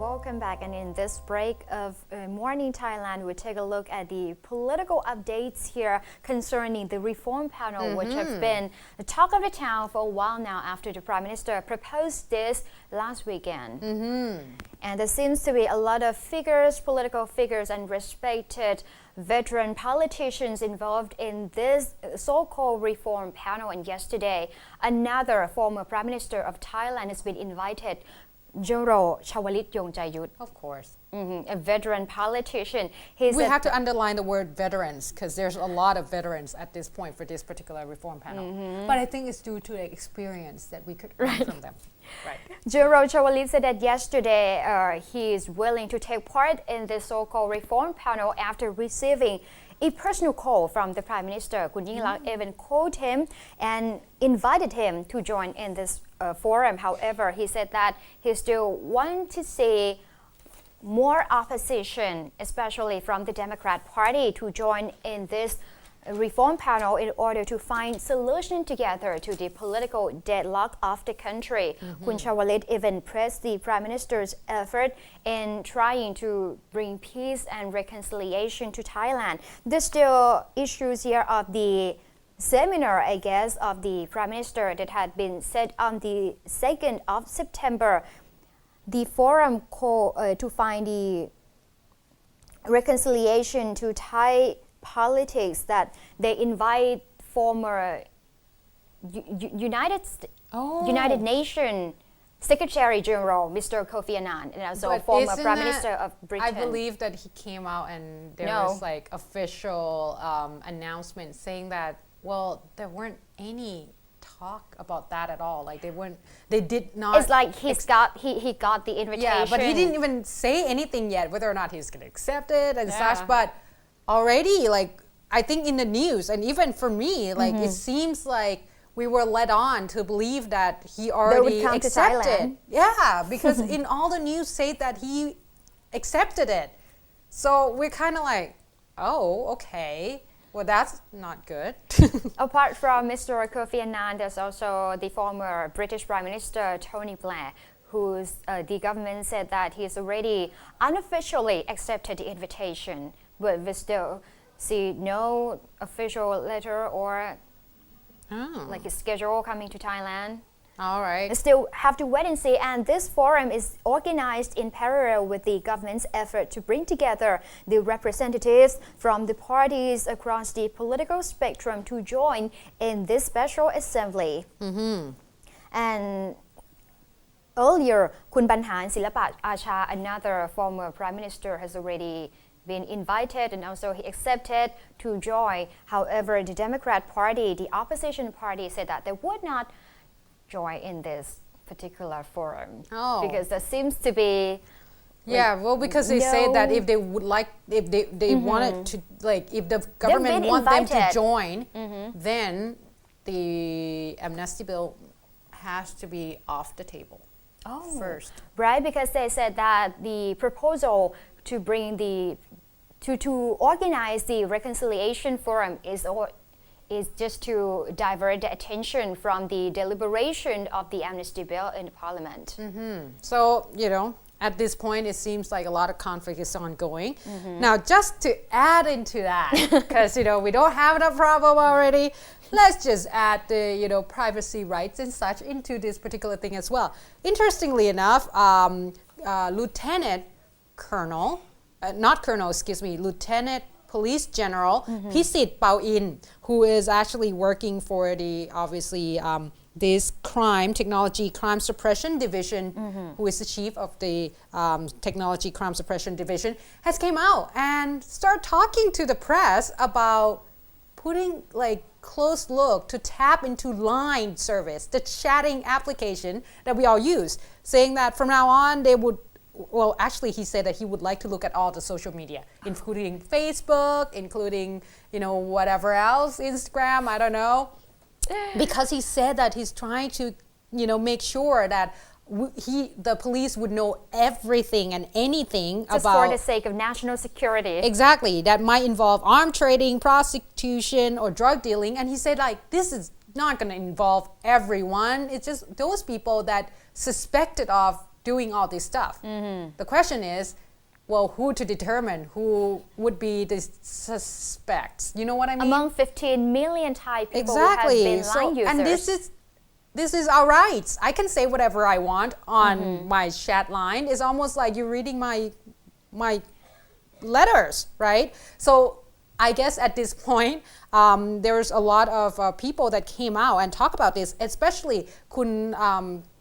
welcome back. And in this break of Morning Thailand, we take a look at the political updates here concerning the reform panel, which have been the talk of the town for a while now after the Prime Minister proposed this last weekend. And there seems to be a lot of figures, political figures, and respected veteran politicians involved in this so-called reform panel. And yesterday, another former Prime Minister of Thailand has been invited, General Chawalit Yongchayut. Of course. A veteran politician. We have to underline the word veterans because there's a lot of veterans at this point for this particular reform panel. But I think it's due to the experience that we could learn from them. Right. General Chawalit said that yesterday he is willing to take part in this so-called reform panel after receiving a personal call from the Prime Minister. Kun Yingluck even called him and invited him to join in this forum. However, he said that he still wants to see more opposition, especially from the Democrat Party, to join in this reform panel in order to find solution together to the political deadlock of the country. Kun Chawalit even praised the Prime Minister's effort in trying to bring peace and reconciliation to Thailand. There's still issues here of the seminar, I guess, of the Prime Minister that had been set on the 2nd of September. The forum called to find the reconciliation to Thai politics, that they invite former United Nations Secretary General Mr. Kofi Annan and also former Prime Minister of Britain. I believe that he came out and there was like official announcement saying that, well, there weren't any talk about that at all. Like they did not. It's like he got the invitation. Yeah, but he didn't even say anything yet whether or not he's going to accept it and such. But already, like, I think in the news and even for me, like it seems like we were led on to believe that he already accepted. Yeah, because in all the news say that he accepted it. So we're kind of like, oh, okay. Well, that's not good. Apart from Mr. Kofi Annan, there's also the former British Prime Minister Tony Blair, who's the government said that he's already unofficially accepted the invitation, but we still see no official letter or like a schedule coming to Thailand. All right. We still have to wait and see. And this forum is organized in parallel with the government's effort to bring together the representatives from the parties across the political spectrum to join in this special assembly. And earlier, Kun Banhan Silapat Acha, another former prime minister, has already been invited and also he accepted to join. However, the Democrat Party, the opposition party, said that they would not join in this particular forum because there seems to be because they say that if they would like, if they wanted to, like, if the government want them to join, then the amnesty bill has to be off the table first. Right, because they said that the proposal to bring to organize the reconciliation forum is just to divert the attention from the deliberation of the amnesty bill in the parliament. So, at this point, it seems like a lot of conflict is ongoing. Now, just to add into that, because, we don't have that problem already, let's just add the, privacy rights and such into this particular thing as well. Interestingly enough, Lieutenant Police General Pisit Pao-in, who is actually working for the, obviously, this Technology Crime Suppression Division, who is the chief of the Technology Crime Suppression Division, has came out and started talking to the press about putting close look to tap into Line service, the chatting application that we all use, saying that from now on they would. Well, actually, he said that he would like to look at all the social media, including Facebook, including, whatever else, Instagram, I don't know. Because he said that he's trying to, make sure that the police would know everything and anything just about... for the sake of national security. Exactly. That might involve arms trading, prostitution, or drug dealing. And he said, this is not going to involve everyone. It's just those people that suspected of doing all this stuff. The question is, well, who to determine who would be the suspects? You know what I mean? Among 15 million Thai people Exactly. who have been line users. And this is our rights. I can say whatever I want on my chat line. It's almost like you're reading my letters, right? So I guess at this point, there's a lot of people that came out and talk about this, especially Kun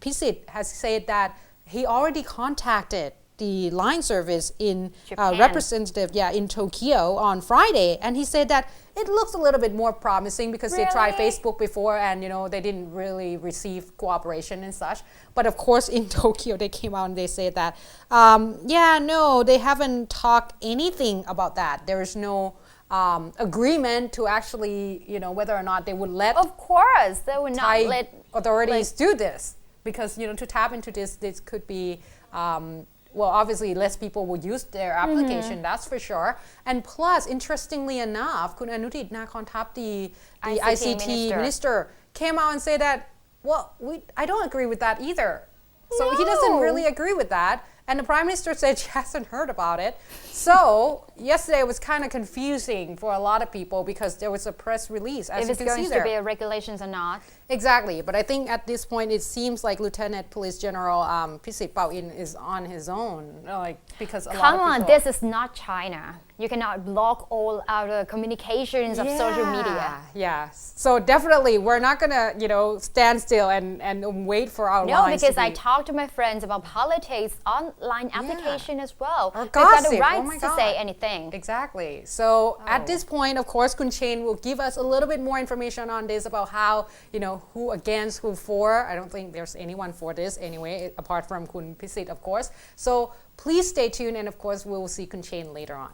Pisit has said that he already contacted the line service in representative in Tokyo on Friday, and he said that it looks a little bit more promising because they tried Facebook before and they didn't really receive cooperation and such. But of course in Tokyo they came out and they said that no, they haven't talked anything about that. There is no agreement to actually whether or not they would let of course they would Thai not let authorities do this, because to tap into this could be well, obviously less people will use their application, that's for sure. And plus, interestingly enough, Kun Anutit Nakornthap, the ICT minister, came out and said that, well, I don't agree with that either. So he doesn't really agree with that. And the Prime Minister said she hasn't heard about it. So yesterday it was kind of confusing for a lot of people because there was a press release, as if you it's can see going there. to be a regulations or not. Exactly, but I think at this point it seems like Lieutenant Police General Pisit Pauin is on his own, because a lot of people... Come on, this is not China. You cannot block all our communications of social media. Yeah, so definitely we're not gonna stand still and wait for our lines because to I be... talked to my friends about politics online application as well. Or We've got gossip. the Oh rights my to God. say anything. Exactly. So at this point, of course, Kun Chen will give us a little bit more information on this about how, who against, who for. I don't think there's anyone for this anyway, apart from Kun Pisit, of course. So please stay tuned, and of course, we will see Kun Chen later on.